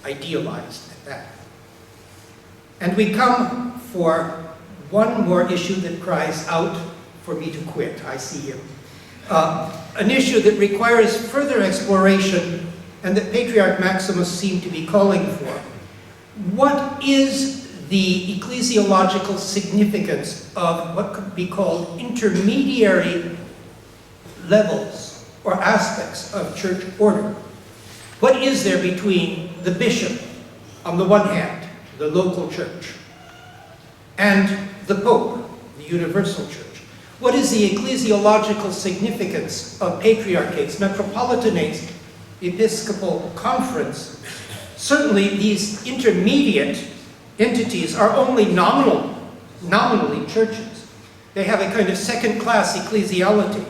Speaker 2: idealized at that. And we come for one more issue that cries out for me to quit. I see him. An issue that requires further exploration and that Patriarch Maximus seemed to be calling for. What is the ecclesiological significance of what could be called intermediary levels or aspects of church order? What is there between the bishop, on the one hand, the local church, and the Pope, the universal church? What is the ecclesiological significance of patriarchates, metropolitanates, episcopal conference? Certainly these intermediate entities are only nominally churches. They have a kind of second-class ecclesiality.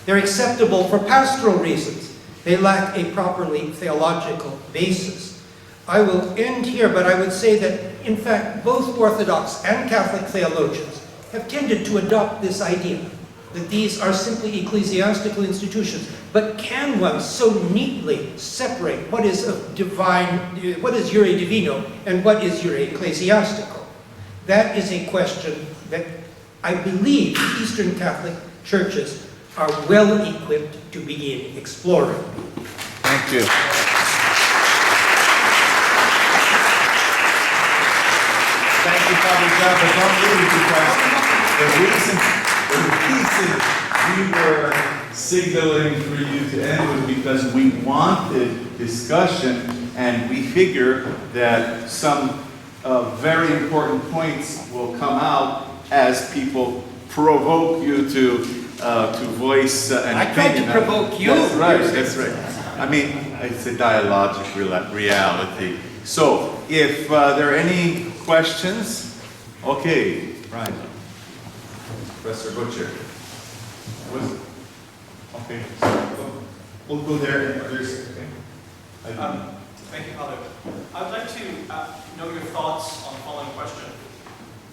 Speaker 2: They're acceptable for pastoral reasons. They lack a properly theological basis. I will end here, but I would say that, in fact, both Orthodox and Catholic theologians have tended to adopt this idea, that these are simply ecclesiastical institutions. But can one so neatly separate what is of divine, what is Iure Divino, and what is Iure Ecclesiastical? That is a question that I believe Eastern Catholic churches are well equipped to begin exploring.
Speaker 1: Thank you.
Speaker 3: Thank you, Father John, but don't leave because the reason we were signaling for you to end was because we wanted discussion, and we figure that some very important points will come out as people provoke you to voice an opinion.
Speaker 2: I tried to provoke you.
Speaker 1: That's right, that's right. I mean, it's a dialogic reality. So, if there are any questions, okay, Brian. Professor Butcher. Okay, we'll go there.
Speaker 4: Thank you, Father. I would like to know your thoughts on the following question.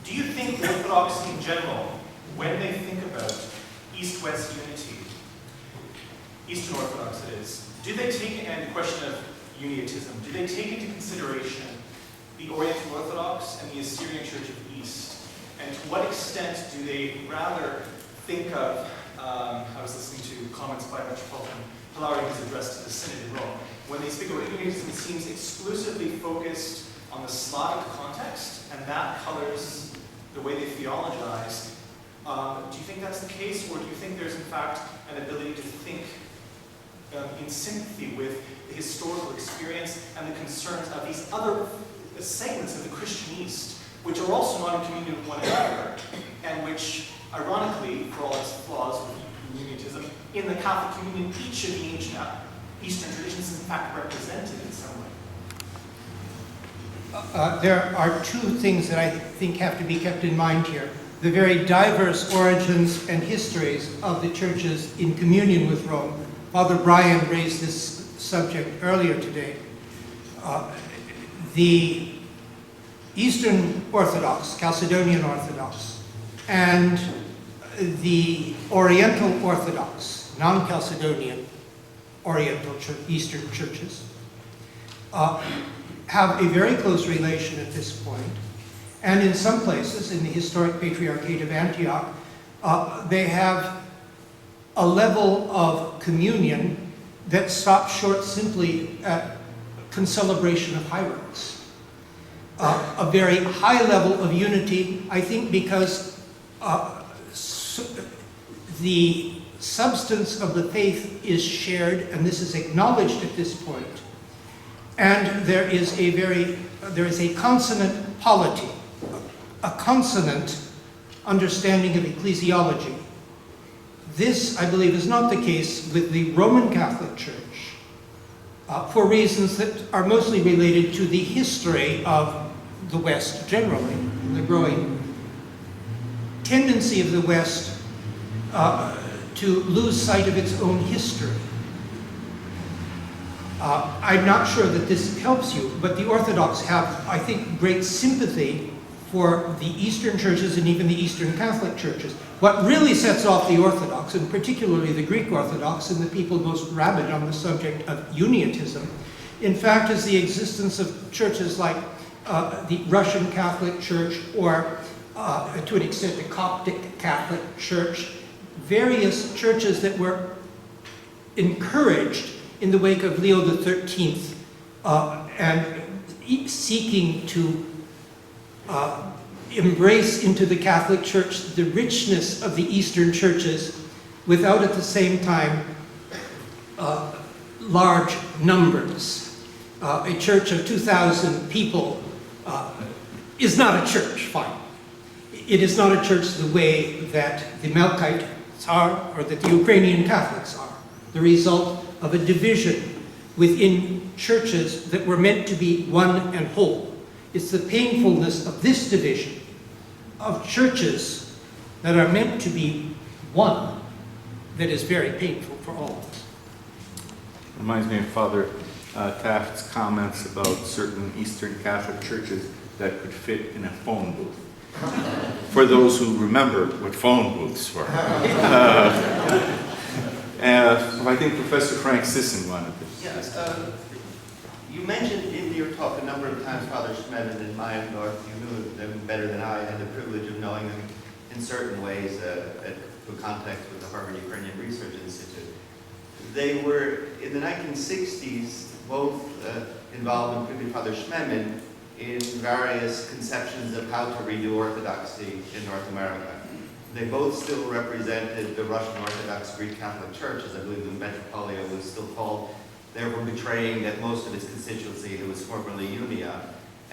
Speaker 4: Do you think Orthodox in general, when they think about East-West unity, Eastern Orthodox that is, do they take, and the question of Uniatism, do they take into consideration the Oriental Orthodox and the Assyrian Church of the East? And to what extent do they rather think of, I was listening to comments by Metropolitan, his address to the Synod in Rome. When they speak about Uniatism, it seems exclusively focused on the Slavic context, and that colors the way they theologize. Do you think that's the case, or do you think there's in fact an ability to think in sympathy with the historical experience and the concerns of these other segments of the Christian East, which are also not in communion with one another, and which, ironically, for all its flaws with Uniatism, in the Catholic Communion, each of the ancient Eastern traditions is in fact represented in some way?
Speaker 2: There are two things that I think have to be kept in mind here. The very diverse origins and histories of the churches in communion with Rome. Father Brian raised this subject earlier today. The Eastern Orthodox, Chalcedonian Orthodox, and the Oriental Orthodox, non-Chalcedonian Oriental Eastern churches have a very close relation at this point. And in some places, in the historic Patriarchate of Antioch, they have a level of communion that stops short simply at concelebration of hierarchs. A very high level of unity, I think, because the substance of the faith is shared, and this is acknowledged at this point. And there is a consonant polity, a consonant understanding of ecclesiology. This, I believe, is not the case with the Roman Catholic Church, for reasons that are mostly related to the history of the West generally, the growing tendency of the West to lose sight of its own history. I'm not sure that this helps you, but the Orthodox have, I think, great sympathy for the Eastern churches and even the Eastern Catholic churches. What really sets off the Orthodox, and particularly the Greek Orthodox and the people most rabid on the subject of Uniatism, in fact, is the existence of churches like the Russian Catholic Church, or to an extent the Coptic Catholic Church, various churches that were encouraged in the wake of Leo XIII and seeking to embrace into the Catholic Church the richness of the Eastern churches without at the same time large numbers. A church of 2,000 people is not a church, fine. It is not a church the way that the Melkites are or that the Ukrainian Catholics are, the result of a division within churches that were meant to be one and whole. It's the painfulness of this division of churches that are meant to be one that is very painful for all of us.
Speaker 1: Reminds me of Father Taft's comments about certain Eastern Catholic churches that could fit in a phone booth. For those who remember what phone booths were. I think Professor Frank Sisson wanted this.
Speaker 5: Yes, you mentioned in your talk a number of times Father Schmemann and Meyendorff. You knew them better than I had the privilege of knowing them in certain ways through contact with the Harvard Ukrainian Research Institute. They were, in the 1960s, both involved, including Father Schmemann, in various conceptions of how to redo Orthodoxy in North America. They both still represented the Russian Orthodox Greek Catholic Church, as I believe the Metropolitan was still called, therefore betraying that most of its constituency that was formerly Unia.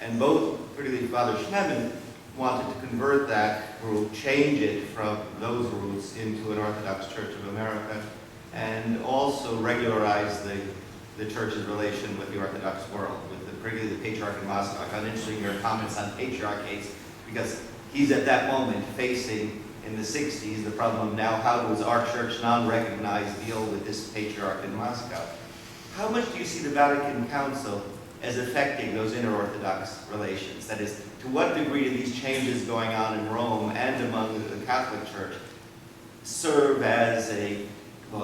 Speaker 5: And both, particularly Father Schmemann, wanted to convert that group, change it from those roots into an Orthodox Church of America, and also regularize the Church's relation with the Orthodox world, with particularly the Patriarch in Moscow. I found interesting your comments on patriarchates, because he's at that moment facing, in the 60s, the problem of now how does our church non-recognized deal with this Patriarch in Moscow? How much do you see the Vatican Council as affecting those inter-Orthodox relations? That is, to what degree do these changes going on in Rome and among the Catholic Church serve as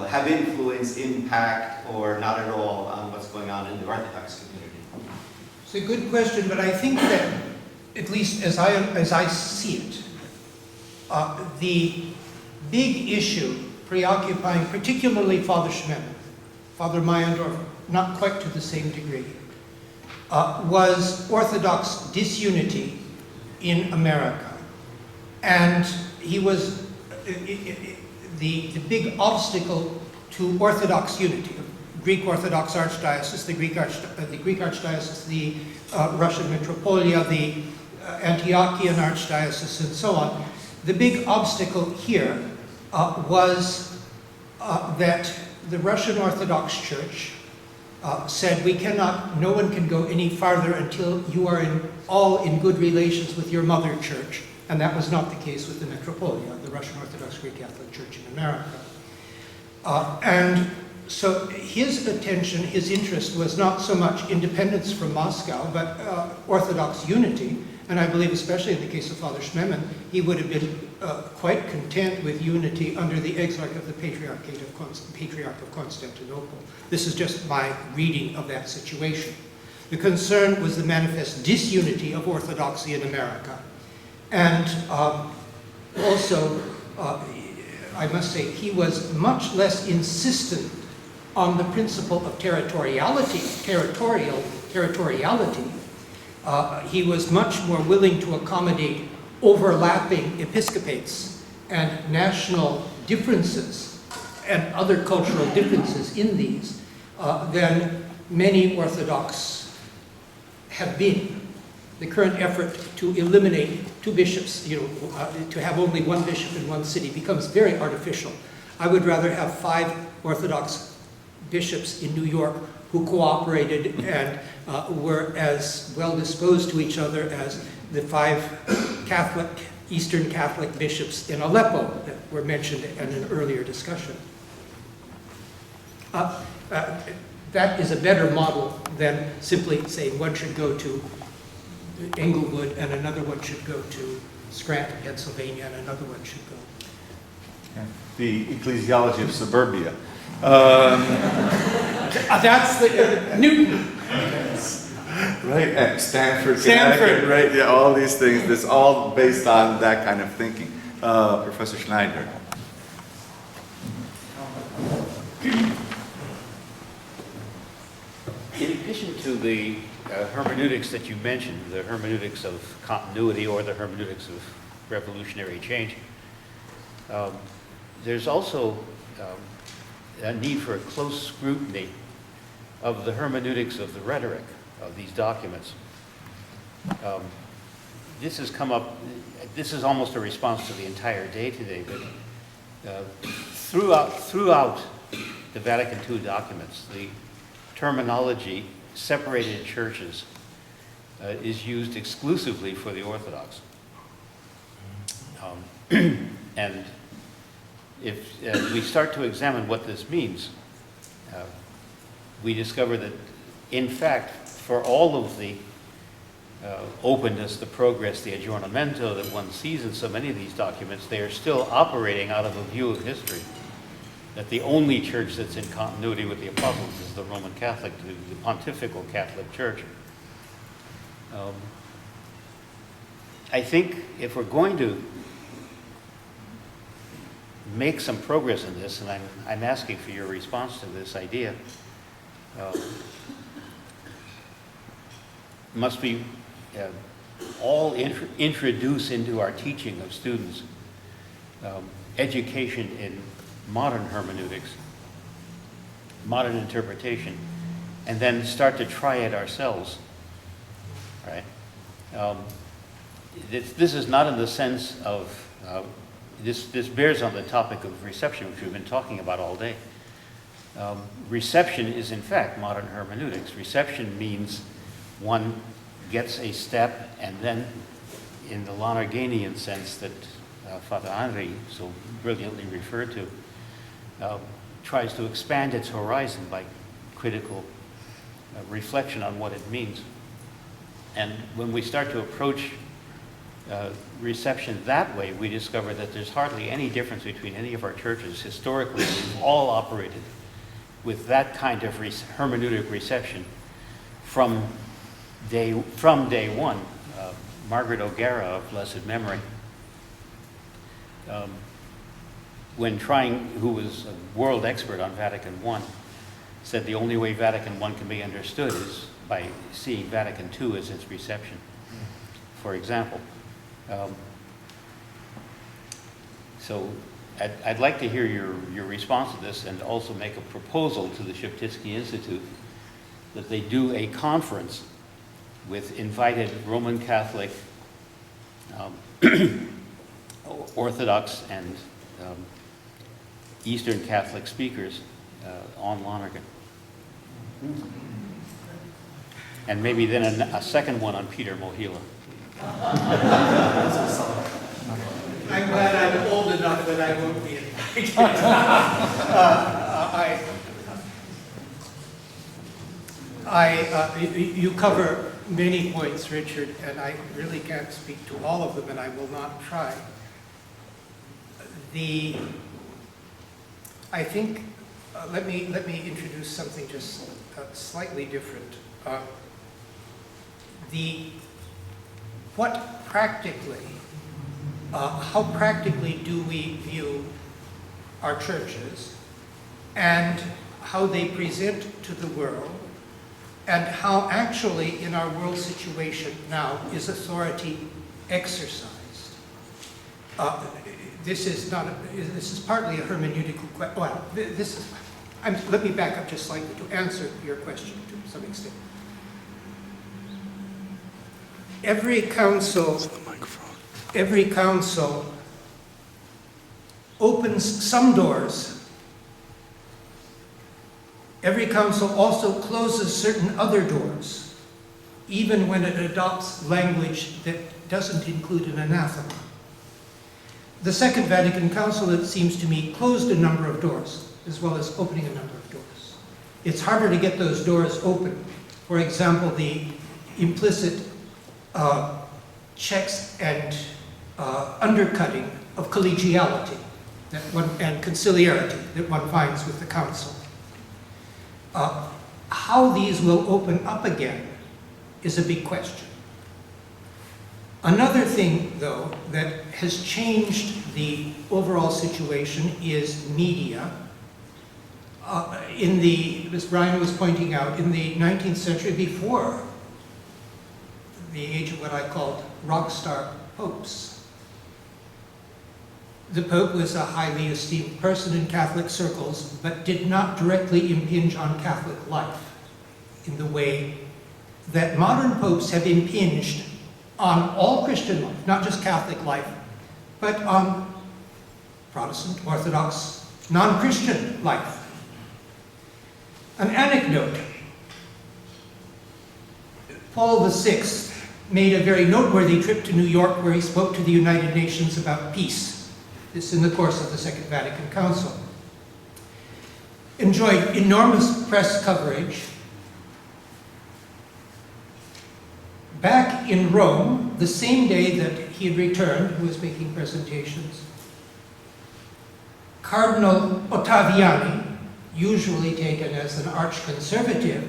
Speaker 5: have influence, impact, or not at all on what's going on in the Orthodox community?
Speaker 2: It's a good question, but I think that, at least as I see it, the big issue preoccupying particularly Father Schmemann, Father Meyendorff, not quite to the same degree, was Orthodox disunity in America. And he was the big obstacle to Orthodox unity. Greek Orthodox Archdiocese, the Greek Archdiocese, the Russian Metropolia, the Antiochian Archdiocese, and so on. The big obstacle here was that the Russian Orthodox Church said, no one can go any farther until you are all in good relations with your mother church. And that was not the case with the Metropolia, the Russian Orthodox Greek Catholic Church in America. And so his attention, his interest was not so much independence from Moscow, but Orthodox unity. And I believe, especially in the case of Father Schmemann, he would have been quite content with unity under the exarch of the Patriarch of Constantinople. This is just my reading of that situation. The concern was the manifest disunity of Orthodoxy in America. And also, I must say, he was much less insistent on the principle of territoriality. He was much more willing to accommodate overlapping episcopates and national differences and other cultural differences in these than many Orthodox have been. The current effort to eliminate two bishops, to have only one bishop in one city becomes very artificial. I would rather have 5 Orthodox bishops in New York who cooperated and were as well disposed to each other as the 5 Eastern Catholic bishops in Aleppo that were mentioned in an earlier discussion. That is a better model than simply saying one should go to Englewood and another one should go to Scranton, Pennsylvania, and another one should go.
Speaker 3: The ecclesiology of suburbia.
Speaker 2: That's the Newton.
Speaker 3: Right, at Stanford,
Speaker 2: Stanford.
Speaker 3: Connecticut, right? Yeah, all these things. It's all based on that kind of thinking. Professor Schneider.
Speaker 6: In addition to the hermeneutics that you mentioned, the hermeneutics of continuity or the hermeneutics of revolutionary change, there's also a need for a close scrutiny of the hermeneutics of the rhetoric of these documents. This has come up, this is almost a response to the entire day today, but throughout the Vatican II documents, the terminology separated churches is used exclusively for the Orthodox. And if we start to examine what this means, we discover that, in fact, for all of the openness, the progress, the aggiornamento that one sees in so many of these documents, they are still operating out of a view of history. That the only church that's in continuity with the apostles is the Roman Catholic, the Pontifical Catholic Church. I think if we're going to make some progress in this, and I'm asking for your response to this idea, must we all introduce into our teaching of students education in modern hermeneutics, modern interpretation, and then start to try it ourselves, right? This is not in the sense of, this bears on the topic of reception, which we've been talking about all day. Reception is in fact modern hermeneutics. Reception means one gets a step and then, in the Lonerganian sense that Father Andrey so brilliantly referred to, tries to expand its horizon by critical reflection on what it means. And when we start to approach reception that way, we discover that there's hardly any difference between any of our churches. Historically, we've all operated with that kind of hermeneutic reception from day one. Margaret O'Gara of blessed memory, who was a world expert on Vatican I, said the only way Vatican I can be understood is by seeing Vatican II as its reception, for example. So I'd like to hear your response to this, and also make a proposal to the Sheptytsky Institute that they do a conference with invited Roman Catholic, Orthodox, and Eastern Catholic speakers on Lonergan. And maybe then a second one on Peter Mohila.
Speaker 2: I'm glad I'm old enough that I won't be invited. You cover many points, Richard, and I really can't speak to all of them, and I will not try. I think, let me introduce something just slightly different. How practically do we view our churches, and how they present to the world, and how actually in our world situation now is authority exercised? This is partly a hermeneutical question. Well, let me back up just slightly to answer your question to some extent. Every council opens some doors. Every council also closes certain other doors, even when it adopts language that doesn't include an anathema. The Second Vatican Council, it seems to me, closed a number of doors, as well as opening a number of doors. It's harder to get those doors open. For example, the implicit checks and undercutting of collegiality and conciliarity that one finds with the Council. How these will open up again is a big question. Another thing, though, that has changed the overall situation is media. As Brian was pointing out, in the 19th century, before the age of what I called rock star popes, the Pope was a highly esteemed person in Catholic circles, but did not directly impinge on Catholic life in the way that modern popes have impinged on all Christian life, not just Catholic life, but on Protestant, Orthodox, non-Christian life. An anecdote. Paul VI made a very noteworthy trip to New York where he spoke to the United Nations about peace. This in the course of the Second Vatican Council. Enjoyed enormous press coverage. Back in Rome, the same day that he had returned, he was making presentations, Cardinal Ottaviani, usually taken as an arch-conservative,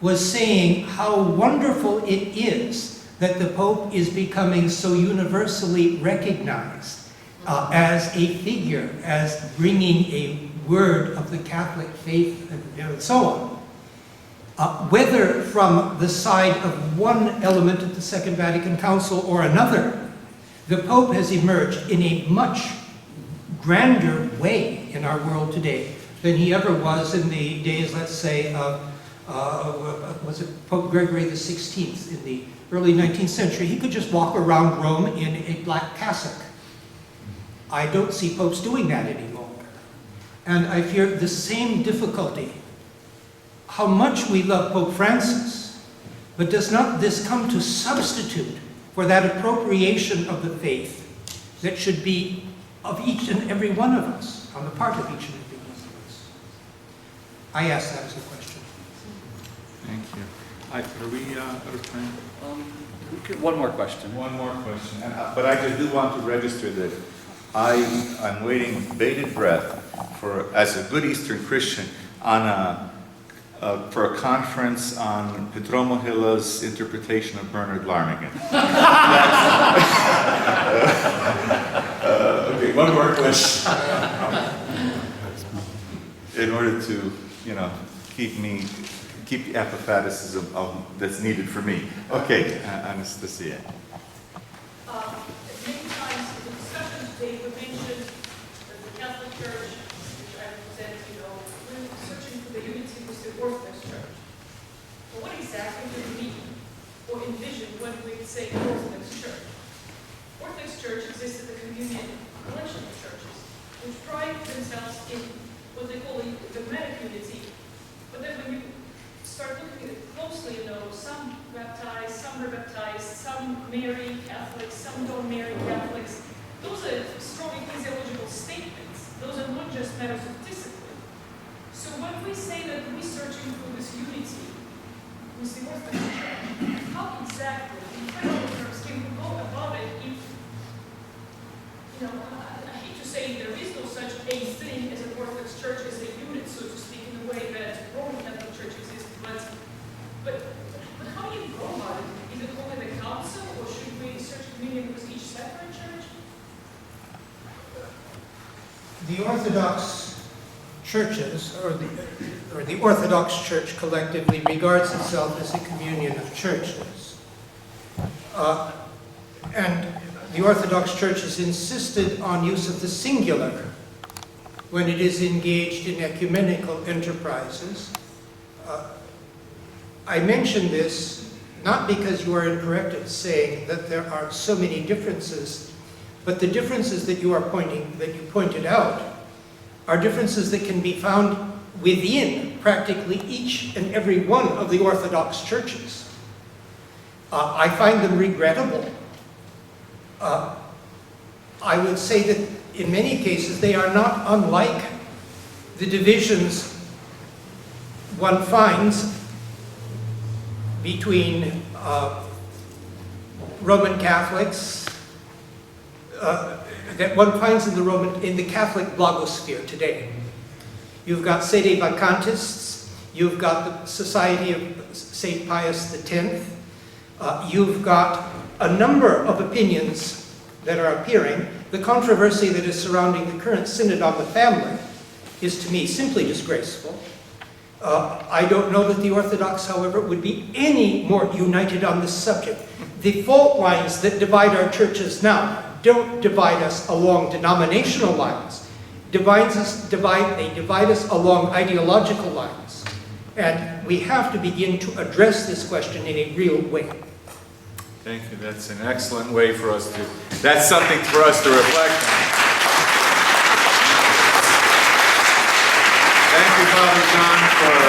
Speaker 2: was saying how wonderful it is that the Pope is becoming so universally recognized as a figure, as bringing a word of the Catholic faith, and so on. Whether from the side of one element of the Second Vatican Council or another, the Pope has emerged in a much grander way in our world today than he ever was in the days, let's say, of was it Pope Gregory XVI in the early 19th century. He could just walk around Rome in a black cassock. I don't see popes doing that any longer. And I fear the same difficulty. How much we love Pope Francis, but does not this come to substitute for that appropriation of the faith that should be of each and every one of us, on the part of each and every one of us? I ask that as a question.
Speaker 3: Thank you. Are we out of time?
Speaker 7: One more question.
Speaker 3: One more question. But I just do want to register that I'm waiting with bated breath for, as a good Eastern Christian, on for a conference on Petromo Hilla's interpretation of Bernard Larmigan. Okay, one more question. In order to, keep the apophaticism that's needed for me. Okay, Anastasia.
Speaker 8: Many times in the discussion today, we mentioned that the Catholic Church, which I represent, we're searching for the unity with the Orthodox Church. But what exactly do we mean or envision when we say Orthodox Church? Orthodox Church exists as a communion, a collection of churches, which pride themselves in what they call the ecumenic unity. But then when you start looking at it closely, some baptized, some rebaptized, some marry Catholics, some don't marry Catholics. Those are strong ecclesiological statements. Those are not just matters of discipline. So when we say that we're searching for this unity, with the Orthodox Church. How exactly, in practical terms, can we go about it if, you know, I hate to say there is no such a thing as an Orthodox Church as a unit, so to speak, in the way that Roman Catholic Church exists, but how do you go about it? Is it only the council, or should we search communion with each separate church?
Speaker 2: The Orthodox churches, or the Orthodox Church collectively, regards itself as a communion of churches. And the Orthodox Church has insisted on use of the singular when it is engaged in ecumenical enterprises. I mention this not because you are incorrect in saying that there are so many differences, but the differences that you pointed out are differences that can be found within practically each and every one of the Orthodox churches. I find them regrettable. I would say that in many cases they are not unlike the divisions one finds between Roman Catholics that one finds in the Catholic blogosphere today. You've got sede vacantists, you've got the Society of St. Pius X, you've got a number of opinions that are appearing. The controversy that is surrounding the current Synod on the Family is, to me, simply disgraceful. I don't know that the Orthodox, however, would be any more united on this subject. The fault lines that divide our churches now don't divide us along denominational lines. They divide us along ideological lines. And we have to begin to address this question in a real way.
Speaker 1: Thank you. That's an excellent way for us to, that's something for us to reflect on. Thank you, Father John, for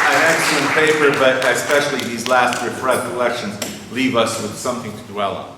Speaker 1: an excellent paper, but especially these last reflections leave us with something to dwell on.